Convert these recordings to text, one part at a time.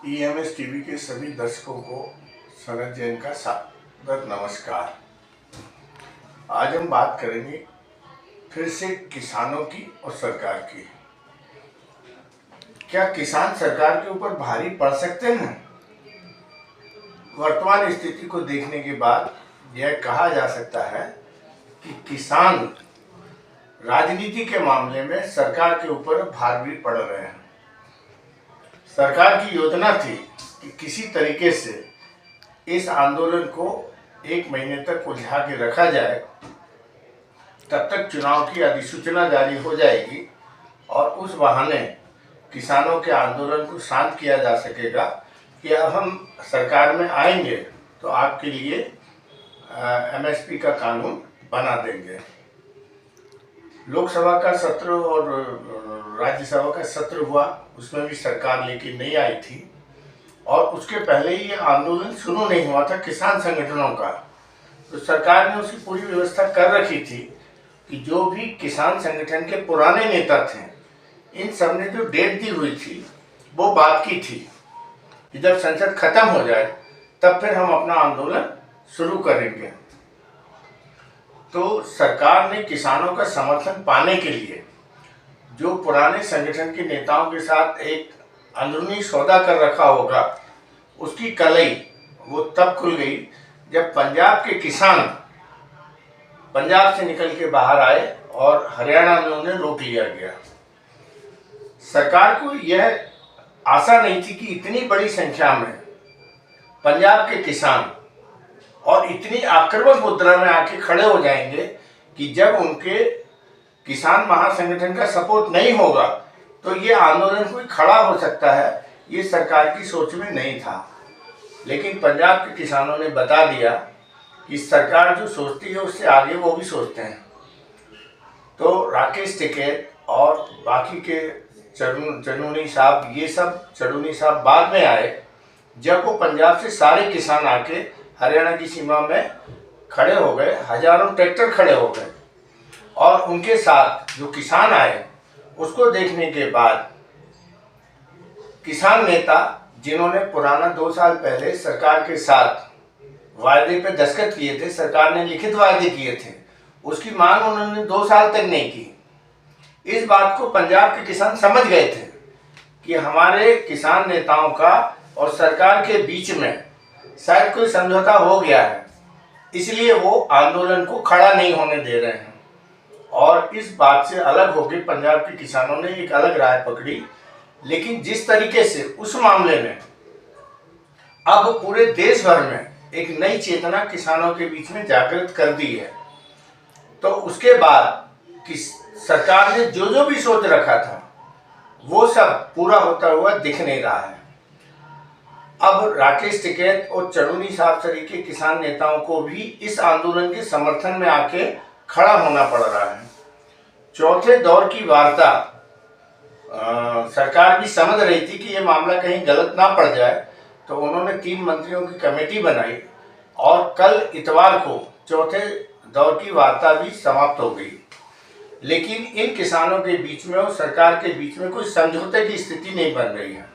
EMS TV के सभी दर्शकों को सनत जैन का सादर नमस्कार। आज हम बात करेंगे फिर से किसानों की और सरकार की। क्या किसान सरकार के ऊपर भारी पड़ सकते हैं? वर्तमान स्थिति को देखने के बाद यह कहा जा सकता है कि किसान राजनीति के मामले में सरकार के ऊपर भारी पड़ रहे हैं। सरकार की योजना थी कि किसी तरीके से इस आंदोलन को 1 महीने तक उलझा के रखा जाए, तब तक चुनाव की अधिसूचना जारी हो जाएगी और उस बहाने किसानों के आंदोलन को शांत किया जा सकेगा कि अब हम सरकार में आएंगे तो आपके लिए एमएसपी का कानून बना देंगे। लोकसभा का सत्र और राज्यसभा का सत्र हुआ, उसमें भी सरकार लेके नहीं आई थी और उसके पहले ही ये आंदोलन शुरू नहीं हुआ था किसान संगठनों का। तो सरकार ने उसकी पूरी व्यवस्था कर रखी थी कि जो भी किसान संगठन के पुराने नेता थे, इन सब ने जो डेट दी हुई थी वो बात की थी कि जब संसद खत्म हो जाए तब फिर हम अपना आंदोलन शुरू करेंगे। तो सरकार ने किसानों का समर्थन पाने के लिए जो पुराने संगठन के नेताओं के साथ एक अंदरूनी सौदा कर रखा होगा, उसकी कलई वो तब खुल गई जब पंजाब के किसान पंजाब से निकल के बाहर आए और हरियाणा में उन्हें रोक लिया गया। सरकार को यह आशा नहीं थी कि इतनी बड़ी संख्या में पंजाब के किसान और इतनी आक्रामक मुद्रा में आके खड़े हो जाएंगे कि जब उनके किसान महासंगठन का सपोर्ट नहीं होगा तो ये आंदोलन कोई खड़ा हो सकता है, ये सरकार की सोच में नहीं था। लेकिन पंजाब के किसानों ने बता दिया कि सरकार जो सोचती है उससे आगे वो भी सोचते हैं। तो राकेश टिकैत और बाकी के चनूनी साहब, ये सब चनूनी साहब बाद में आए जब वो पंजाब से सारे किसान आके हरियाणा की सीमा में खड़े हो गए। हजारों ट्रैक्टर खड़े हो गए और उनके साथ जो किसान आए उसको देखने के बाद किसान नेता, जिन्होंने पुराना 2 साल पहले सरकार के साथ वायदे पे दस्तखत किए थे, सरकार ने लिखित वायदे किए थे, उसकी मांग उन्होंने 2 साल तक नहीं की। इस बात को पंजाब के किसान समझ गए थे कि हमारे किसान नेताओं का और सरकार के बीच में शायद कोई समझौता हो गया है, इसलिए वो आंदोलन को खड़ा नहीं होने दे रहे हैं। और इस बात से अलग होकर पंजाब के किसानों ने एक अलग राय पकड़ी। लेकिन जिस तरीके से उस मामले में अब पूरे देश भर में एक नई चेतना किसानों के बीच में जागृत कर दी है, तो उसके बाद कि सरकार ने जो भी सोच रखा था वो सब पूरा होता हुआ दिख नहीं रहा है। अब राकेश टिकैत और चनूनी साहब तरीके किसान नेताओं को भी इस आंदोलन के समर्थन में आके खड़ा होना पड़ रहा है। चौथे दौर की वार्ता सरकार भी समझ रही थी कि ये मामला कहीं गलत ना पड़ जाए, तो उन्होंने 3 मंत्रियों की कमेटी बनाई और कल इतवार को चौथे दौर की वार्ता भी समाप्त हो गई। लेकिन इन किसानों के बीच में और सरकार के बीच में कोई समझौते की स्थिति नहीं बन रही है।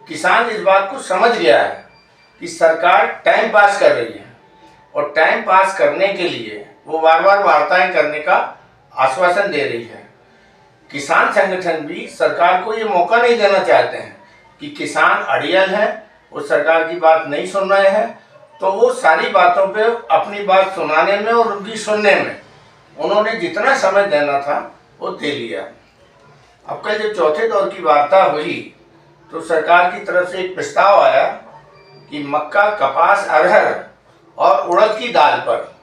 किसान इस बात को समझ गया है कि सरकार टाइम पास कर रही है और टाइम पास करने के लिए वो बार बार वार्ताएं करने का आश्वासन दे रही है। किसान संगठन भी सरकार को ये मौका नहीं देना चाहते हैं कि किसान अड़ियल है, वो सरकार की बात नहीं सुन रहे हैं, तो वो सारी बातों पे अपनी बात सुनाने में और उनकी सुनने में उन्होंने जितना समय देना था वो दे लिया। अब कल जब चौथे दौर की वार्ता हुई तो सरकार की तरफ से एक प्रस्ताव आया कि मक्का, कपास, अरहर और उड़द की दाल पर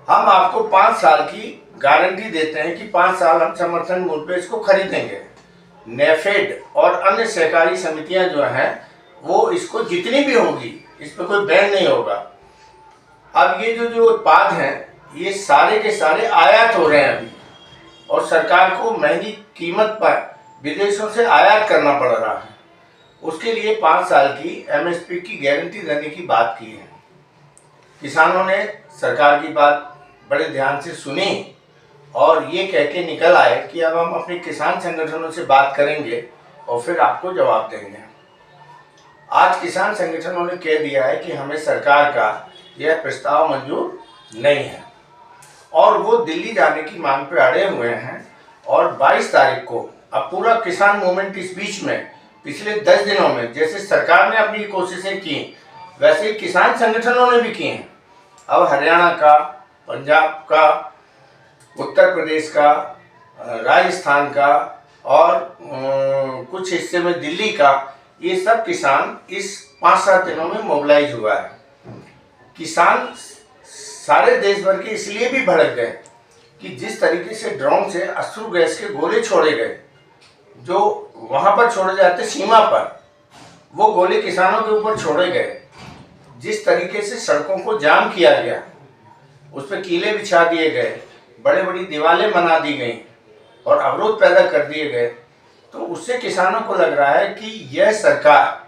हम आपको 5 साल की गारंटी देते हैं कि 5 साल हम समर्थन मूल्य पे इसको खरीदेंगे। नेफेड और अन्य सहकारी समितियां जो हैं वो इसको जितनी भी होगी इस पर कोई बैन नहीं होगा। अब ये जो उत्पाद हैं ये सारे के सारे आयात हो रहे हैं अभी, और सरकार को महंगी कीमत पर विदेशों से आयात करना पड़ रहा है। उसके लिए 5 साल की एमएसपी की गारंटी देने की बात की है। किसानों ने सरकार की बात बड़े ध्यान से सुनी और ये कह के निकल आए कि अब हम अपने किसान संगठनों से बात करेंगे और फिर आपको जवाब देंगे। आज किसान संगठनों ने कह दिया है कि हमें सरकार का यह प्रस्ताव मंजूर नहीं है और वो दिल्ली जाने की मांग पे अड़े हुए हैं। और 22 तारीख को अब पूरा किसान मूवमेंट इस बीच में पिछले 10 दिनों में जैसे सरकार ने अपनी कोशिशें की वैसे ही किसान संगठनों ने भी की हैं। अब हरियाणा का, पंजाब का, उत्तर प्रदेश का, राजस्थान का और कुछ हिस्से में दिल्ली का, ये सब किसान इस 5-7 दिनों में मोबिलाइज हुआ है। किसान सारे देश भर के इसलिए भी भड़क गए कि जिस तरीके से ड्रोन से अश्रु गैस के गोले छोड़े गए, जो वहां पर छोड़े जाते सीमा पर, वो गोले किसानों के ऊपर छोड़े गए। जिस तरीके से सड़कों को जाम किया गया, उस पर कीले बिछा दिए गए, बड़े बड़ी दीवारें बना दी गई और अवरोध पैदा कर दिए गए, तो उससे किसानों को लग रहा है कि यह सरकार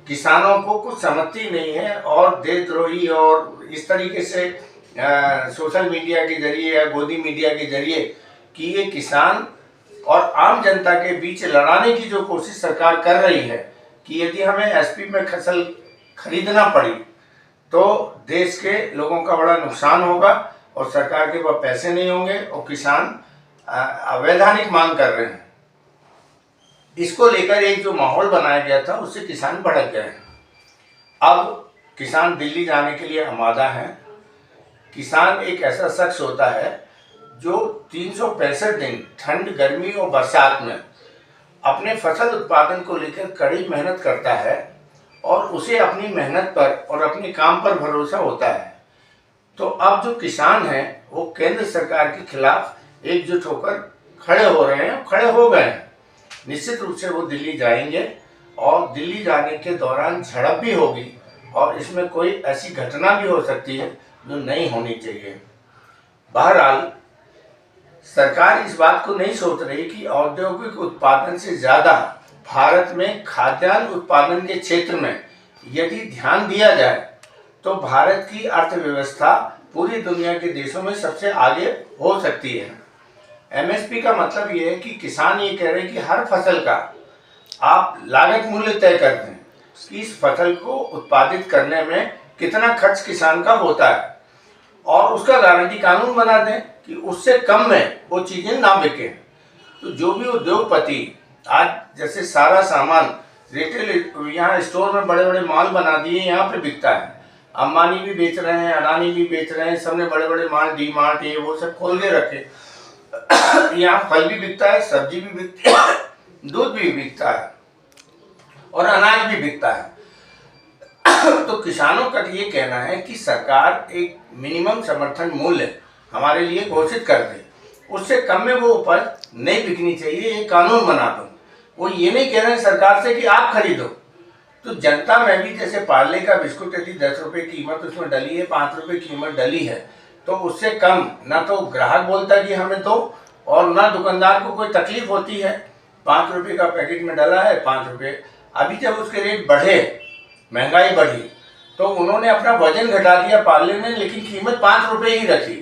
किसानों को कुछ समझती नहीं है और देशद्रोही और इस तरीके से सोशल मीडिया के जरिए या गोदी मीडिया के जरिए कि ये किसान और आम जनता के बीच लड़ाने की जो कोशिश सरकार कर रही है कि यदि हमें एसपी में फसल खरीदना पड़ी तो देश के लोगों का बड़ा नुकसान होगा और सरकार के पास पैसे नहीं होंगे और किसान अवैधानिक मांग कर रहे हैं। इसको लेकर एक जो माहौल बनाया गया था उससे किसान भड़क गए हैं। अब किसान दिल्ली जाने के लिए आमादा हैं। किसान एक ऐसा शख्स होता है जो 365 दिन ठंड, गर्मी और बरसात में अपने फसल उत्पादन को लेकर कड़ी मेहनत करता है और उसे अपनी मेहनत पर और अपने काम पर भरोसा होता है। तो अब जो किसान हैं वो केंद्र सरकार के खिलाफ एकजुट होकर खड़े हो रहे हैं, खड़े हो गए हैं। निश्चित रूप से वो दिल्ली जाएंगे और दिल्ली जाने के दौरान झड़प भी होगी और इसमें कोई ऐसी घटना भी हो सकती है जो नहीं होनी चाहिए। बहरहाल सरकार इस बात को नहीं सोच रही कि औद्योगिक उत्पादन से ज़्यादा भारत में खाद्यान्न उत्पादन के क्षेत्र में यदि ध्यान दिया जाए तो भारत की अर्थव्यवस्था पूरी दुनिया के देशों में सबसे आगे हो सकती है। एमएसपी का मतलब ये है कि किसान ये कह रहे हैं कि हर फसल का आप लागत मूल्य तय कर दें कि इस फसल को उत्पादित करने में कितना खर्च किसान का होता है और उसका गारंटी कानून बना दें कि उससे कम में वो चीज़ें ना बिकें। तो जो भी उद्योगपति आज जैसे सारा सामान रिटेल यहाँ स्टोर में बड़े बड़े माल बना दिए यहाँ पे बिकता है, अंबानी भी बेच रहे हैं, अडानी भी बेच रहे हैं, सबने बड़े बड़े माल डी मार्ट ये वो सब खोल के रखे। यहाँ फल भी बिकता है, सब्जी भी बिकती है, दूध भी बिकता है और अनाज भी बिकता है। तो किसानों का ये कहना है कि सरकार एक मिनिमम समर्थन मूल्य हमारे लिए घोषित कर दे, उससे कम में वो उपज नहीं बिकनी चाहिए, ये कानून बना दो। वो ये नहीं कह रहे हैं सरकार से कि आप खरीदो। तो जनता में भी जैसे पार्ले का बिस्कुट यदि 10 रुपये कीमत उसमें डली है, 5 रुपये कीमत डली है, तो उससे कम ना तो ग्राहक बोलता कि हमें दो और ना दुकानदार को कोई तकलीफ होती है। 5 रुपये का पैकेट में डला है 5 रुपये। अभी जब उसके रेट बढ़े, महंगाई बढ़ी, तो उन्होंने अपना वजन घटा दिया पार्ले ने, लेकिन कीमत 5 रुपये ही रखी।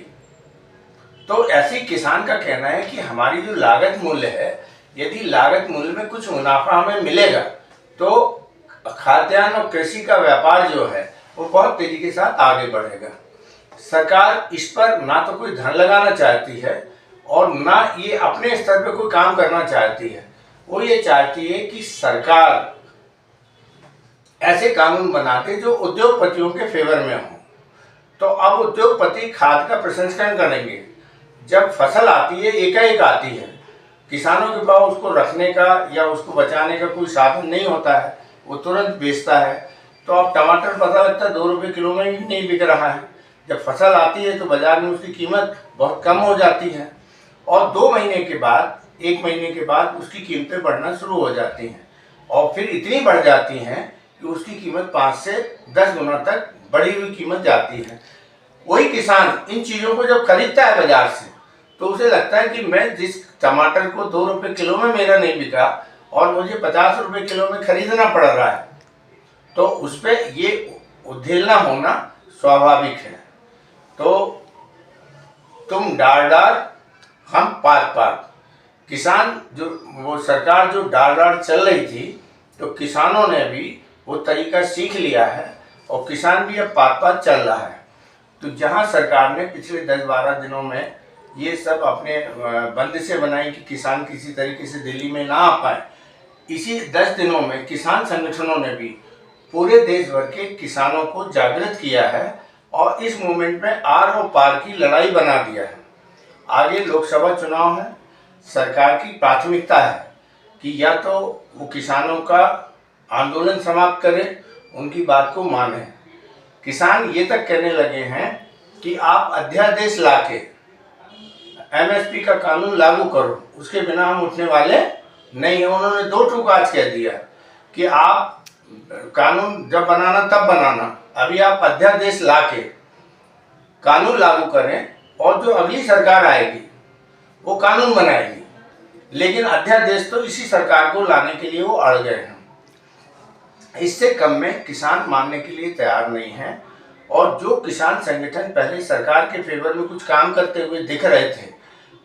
तो ऐसे किसान का कहना है कि हमारी जो लागत मूल्य है, यदि लागत मूल्य में कुछ मुनाफा हमें मिलेगा तो खाद्यान्न और कृषि का व्यापार जो है वो बहुत तेजी के साथ आगे बढ़ेगा। सरकार इस पर ना तो कोई धन लगाना चाहती है और ना ये अपने स्तर पे कोई काम करना चाहती है। वो ये चाहती है कि सरकार ऐसे कानून बना दे जो उद्योगपतियों के फेवर में हो। तो अब उद्योगपति खाद का प्रसंस्करण करेंगे। जब फसल आती है एकाएक आती है, किसानों के पास उसको रखने का या उसको बचाने का कोई साधन नहीं होता है, वो तुरंत बेचता है। तो अब टमाटर पता लगता है 2 रुपये किलो में ही नहीं बिक रहा है। जब फसल आती है तो बाजार में उसकी कीमत बहुत कम हो जाती है और 2 महीने के बाद, 1 महीने के बाद उसकी कीमतें बढ़ना शुरू हो जाती हैं और फिर इतनी बढ़ जाती हैं कि उसकी कीमत 5 से 10 गुना तक बढ़ी हुई कीमत जाती है। वही किसान इन चीज़ों को जब खरीदता है बाजार से तो उसे लगता है कि मैं जिस टमाटर को 2 रुपये किलो में मेरा नहीं बिका और मुझे 50 रुपये किलो में खरीदना पड़ रहा है, तो उस पर ये उधेलना होना स्वाभाविक है। तो तुम डार डार हम पात पात, किसान जो वो सरकार जो डार डार चल रही थी, तो किसानों ने भी वो तरीका सीख लिया है और किसान भी अब पात पात चल रहा है। तो जहाँ सरकार ने पिछले 10-12 दिनों में ये सब अपने बंदिशें बनाई कि किसान किसी तरीके से दिल्ली में ना आ पाए, इसी 10 दिनों में किसान संगठनों ने भी पूरे देश भर के किसानों को जागृत किया है और इस मूवमेंट में आर और पार की लड़ाई बना दिया है। आगे लोकसभा चुनाव है, सरकार की प्राथमिकता है कि या तो वो किसानों का आंदोलन समाप्त करे, उनकी बात को माने। किसान ये तक कहने लगे हैं कि आप अध्यादेश लाके एमएसपी का कानून लागू करो, उसके बिना हम उठने वाले नहीं है। उन्होंने 2 टूक आज कह दिया कि आप कानून जब बनाना तब बनाना, अभी आप अध्यादेश लाके कानून लागू करें और जो अगली सरकार आएगी वो कानून बनाएगी, लेकिन अध्यादेश तो इसी सरकार को लाने के लिए वो अड़ गए हैं। इससे कम में किसान मानने के लिए तैयार नहीं है और जो किसान संगठन पहले सरकार के फेवर में कुछ काम करते हुए दिख रहे थे,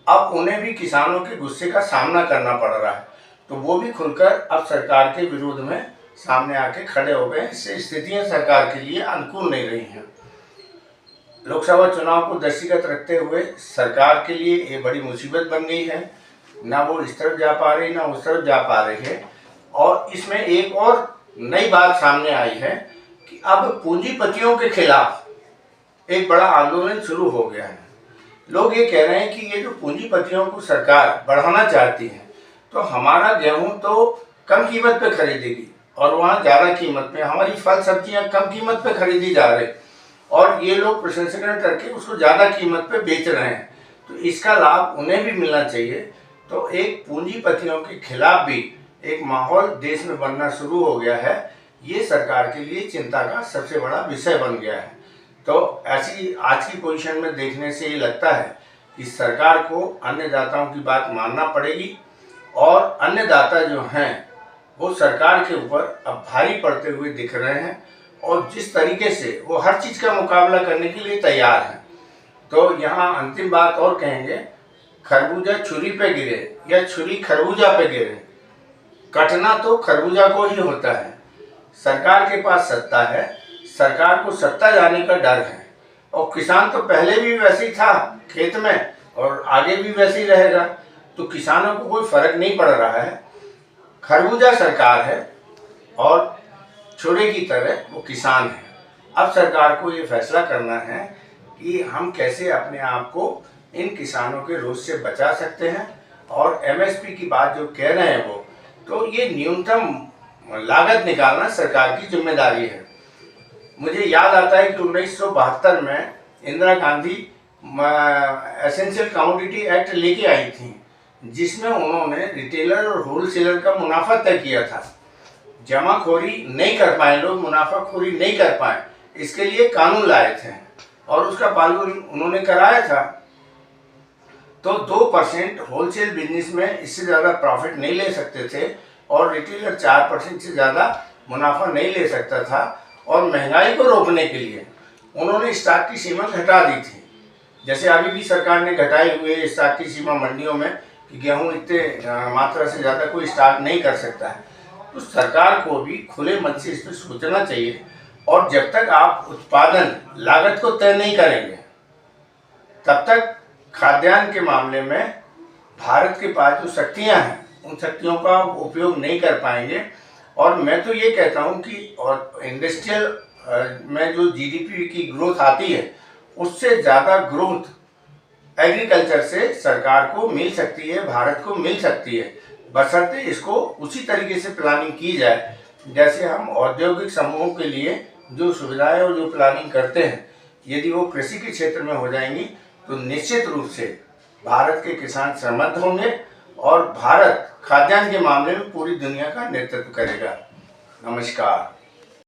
अब उन्हें भी किसानों के गुस्से का सामना करना पड़ रहा है, तो वो भी खुलकर अब सरकार के विरोध में सामने आके खड़े हो गए। इससे स्थितियां सरकार के लिए अनुकूल नहीं रही हैं। लोकसभा चुनाव को दृष्टिगत रखते हुए सरकार के लिए ये बड़ी मुसीबत बन गई है, ना वो इस तरफ जा पा रही ना उस तरफ जा पा रही है। और इसमें एक और नई बात सामने आई है कि अब पूंजीपतियों के खिलाफ एक बड़ा आंदोलन शुरू हो गया है। लोग ये कह रहे हैं कि ये जो पूंजीपतियों को सरकार बढ़ाना चाहती है, तो हमारा गेहूं तो कम कीमत पे खरीदेगी और वहाँ ज़्यादा कीमत पे हमारी फल सब्जियां कम कीमत पे खरीदी जा रही और ये लोग प्रसंस्करण करके उसको ज़्यादा कीमत पे बेच रहे हैं, तो इसका लाभ उन्हें भी मिलना चाहिए। तो एक पूंजीपतियों के खिलाफ भी एक माहौल देश में बनना शुरू हो गया है। ये सरकार के लिए चिंता का सबसे बड़ा विषय बन गया है। तो ऐसी आज की पोजीशन में देखने से ये लगता है कि सरकार को अन्नदाताओं की बात मानना पड़ेगी और अन्नदाता जो हैं वो सरकार के ऊपर अब भारी पड़ते हुए दिख रहे हैं और जिस तरीके से वो हर चीज़ का मुकाबला करने के लिए तैयार हैं। तो यहाँ अंतिम बात और कहेंगे, खरबूजा छुरी पे गिरे या छुरी खरबूजा पे गिरे, कटना तो खरबूजा को ही होता है। सरकार के पास सत्ता है, सरकार को सत्ता जाने का डर है और किसान तो पहले भी वैसे ही था खेत में और आगे भी वैसे ही रहेगा, तो किसानों को कोई फर्क नहीं पड़ रहा है। खरबूजा सरकार है और छुरे की तरह वो किसान है। अब सरकार को ये फैसला करना है कि हम कैसे अपने आप को इन किसानों के रोष से बचा सकते हैं। और एमएसपी की बात जो कह रहे हैं वो, तो ये न्यूनतम लागत निकालना सरकार की जिम्मेदारी है। मुझे याद आता है कि 1972 में Indira Gandhi essential commodity act लेके आई थी, जिसमें उन्होंने रिटेलर और होलसेलर का मुनाफा तय किया था। जमाखोरी नहीं कर पाए लोग, मुनाफाखोरी नहीं कर पाए, इसके लिए कानून लाए थे और उसका पालन उन्होंने कराया था। तो 2% होलसेल बिजनेस में इससे ज़्यादा प्रॉफिट नहीं ले सकते थे और रिटेलर 4% से ज़्यादा मुनाफा नहीं ले सकता था। और महंगाई को रोकने के लिए उन्होंने स्टॉक की सीमा घटा दी थी, जैसे अभी भी सरकार ने घटाई हुई है स्टॉक की सीमा मंडियों में कि गेहूँ इतने मात्रा से ज़्यादा कोई स्टॉक नहीं कर सकता है। तो सरकार को भी खुले मन से इस पर सोचना चाहिए और जब तक आप उत्पादन लागत को तय नहीं करेंगे तब तक खाद्यान्न के मामले में भारत के पास जो शक्तियां हैं उन शक्तियों का उपयोग नहीं कर पाएंगे। और मैं तो ये कहता हूं कि और इंडस्ट्रियल में जो जीडीपी की ग्रोथ आती है उससे ज़्यादा ग्रोथ एग्रीकल्चर से सरकार को मिल सकती है, भारत को मिल सकती है, बशर्ते इसको उसी तरीके से प्लानिंग की जाए जैसे हम औद्योगिक समूहों के लिए जो सुविधाएं और जो प्लानिंग करते हैं, यदि वो कृषि के क्षेत्र में हो जाएंगी तो निश्चित रूप से भारत के किसान समृद्ध होंगे और भारत खाद्यान्न के मामले में पूरी दुनिया का नेतृत्व करेगा। नमस्कार।